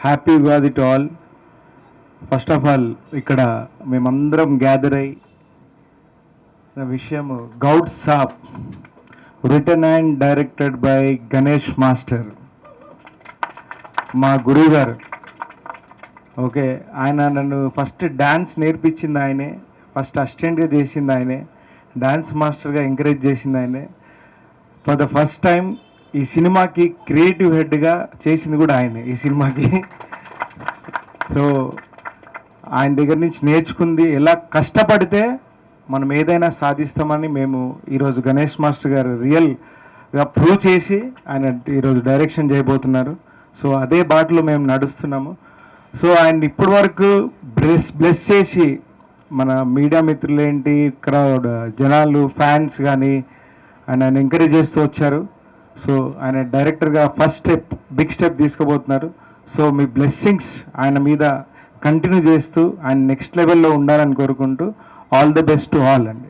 Happy Ugadi to all. First of all ఇక్కడ మేమందరం gather అయ్యి విషయం Goud Sab return and directed by Ganesh master, మా గురువు గారు. ఓకే, ఆయన నన్ను ఫస్ట్ డ్యాన్స్ నేర్పించింది ఆయనే, ఫస్ట్ అసిస్టెంట్గా చేసింది ఆయనే, డ్యాన్స్ మాస్టర్గా ఎంకరేజ్ చేసింది ఆయనే. ఫర్ ద ఫస్ట్ టైం ఈ సినిమాకి క్రియేటివ్ హెడ్గా చేసింది కూడా ఆయనే ఈ సినిమాకి. సో ఆయన దగ్గర నుంచి నేర్చుకుంది ఎలా కష్టపడితే మనం ఏదైనా సాధిస్తామని మేము ఈరోజు గణేష్ మాస్టర్ గారు రియల్గా ప్రూవ్ చేసి ఆయన ఈరోజు డైరెక్షన్ చేయబోతున్నారు. సో అదే బాటలో మేము నడుస్తున్నాము. సో ఆయన ఇప్పటి వరకు బ్లెస్ చేసి మన మీడియా మిత్రులేంటి, క్రౌడ్ జనాలు, ఫ్యాన్స్ కానీ ఆయన ఎంకరేజ్ చేస్తూ వచ్చారు. సో ఆయన డైరెక్టర్గా ఫస్ట్ స్టెప్, బిగ్ స్టెప్ తీసుకోబోతున్నారు. సో మీ బ్లెస్సింగ్స్ ఆయన మీద కంటిన్యూ చేస్తూ ఆయన నెక్స్ట్ లెవెల్లో ఉండాలని కోరుకుంటూ all the best to all అండి.